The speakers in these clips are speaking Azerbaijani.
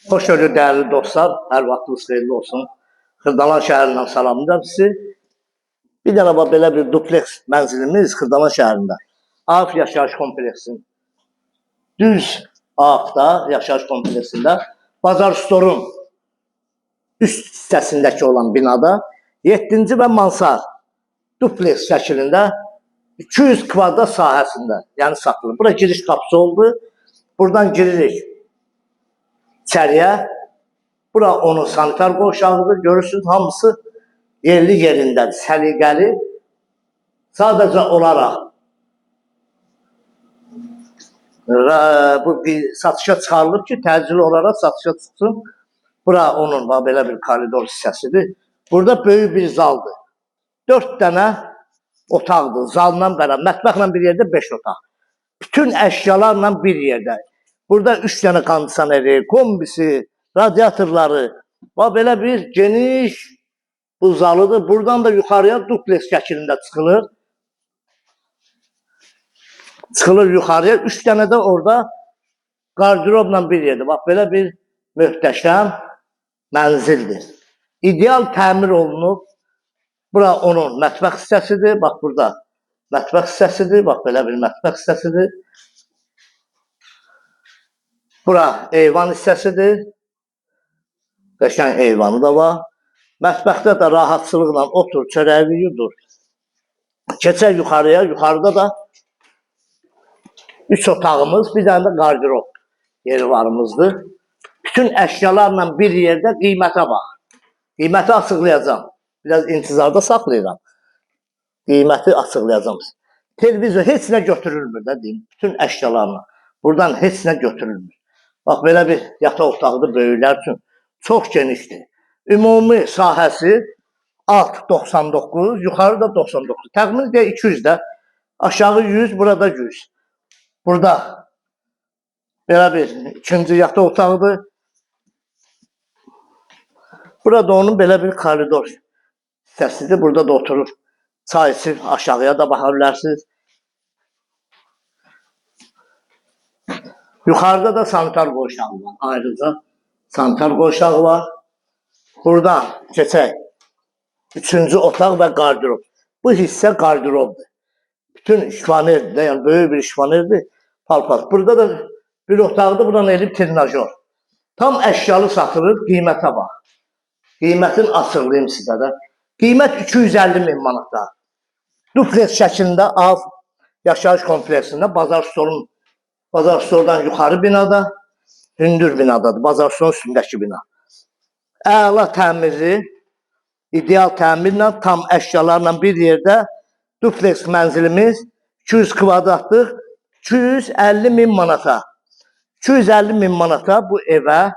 Xoş gördük değerli dostlar. Hər vaxtınız xeyirli olsun. Xırdalan şəhərindən salamlayıram sizi. Bir dənə belə bir dupleks mənzilimiz Xırdalan şəhərində. AF yaşayış kompleksinin düz AF'da yaşayış kompleksində Bazar Storun üst hissəsindəki olan binada 7-ci və mansar dupleks şəklində 200 kvadrat sahəsində yəni satılır. Bura giriş qapısı oldu. Buradan giririk içəriyə. Bura onun sanitar qovşağıdır. Görürsünüz, hamısı yerli yerindədir, səliqəli. Sadəcə olaraq bu bir satışa çıxarılır ki, təcili olaraq satışa çıxsın. Bura onun belə bir koridor hissəsidir. Burada böyük bir zaldır. 4 dənə otaqdır. Zalla bərabər, mətbəxlə bir yerdə 5 otaq. Bütün əşyalarla bir yerdə. Burada 3 dənə kondisioneri, kombisi, radiatorları, belə bir geniş bu zalıdır. Buradan da yuxarıya dupleks şəklində çıxılır. Çıxılır yuxarıya. 3 dənə də orada qardirobla bir yerdə. Bax, belə bir möhtəşəm mənzildir. İdeal təmir olunub. Bura onun mətbəx hissəsidir. Bax, burada mətbəx hissəsidir. Bax, belə bir mətbəx hissəsidir. Bura eyvan hissəsidir. Qəşəng eyvanı da var. Mətbəxdə də rahatçılıqla otur, çörəyi yudur. Keçək yuxarıya. Yuxarıda da 3 otağımız, bir dənə də qardirob yeri varımızdır. Bütün əşyalarla bir yerdə qiymətə bax. Qiyməti açıqlayacağım. Biraz intizarda saxlayıram. Qiyməti açıqlayacağım. Televizor heç nə götürülmür də deyim. Bütün əşyalarla. Buradan heç nə götürülmür. Bax, belə bir yataq otağıdır böyüklər üçün. Çox genişdir. Ümumi sahəsi alt 99, yuxarı da 99. Təxmin edək 200 də. Aşağı 100, burada 100. Burada belə bir ikinci yataq otağıdır. Burada onun belə bir koridor hissəsidir. Burada da oturur. Çay içir, aşağıya da baxa bilərsiniz. Yuxarıda da sanitar qovşağı var. Ayrıca sanitar qovşağı var. Buradan keçək. 3-cü otaq və qardirob. Bu hissə qardirobdur. Bütün şifanerdir. Yəni böyük bir şifanerdir. Palpas. Burada da bir otaqdır. Buradan elib trenajör. Tam əşyalı satılır. Qiymətə bax. Qiymətin açıqlayayım sizə də. Qiymət 250 min manatda. Dupleks şəklində AF yaşayış kompleksində Bazar Stordan yuxarı binada, hündür binadadır. Bazar Storun üstündəki bina. Əla təmirli, ideal təmirlə, tam əşyalarla bir yerdə dupleks mənzilimiz 200 kvadratlıq 250 min manata. 250 min manata bu evə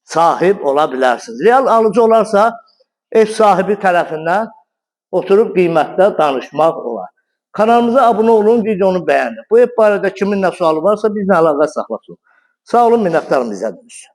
sahib ola bilərsiniz. Real alıcı olarsa ev sahibi tərəfindən oturub qiymətdə danışmaq olar. Kanalımıza abunə olun, videonu bəyənin. Bu ev barədə kimin nə sualı varsa bizlə əlaqə saxlasın. Sağ olun, minnətdarım izlədiyiniz üçün.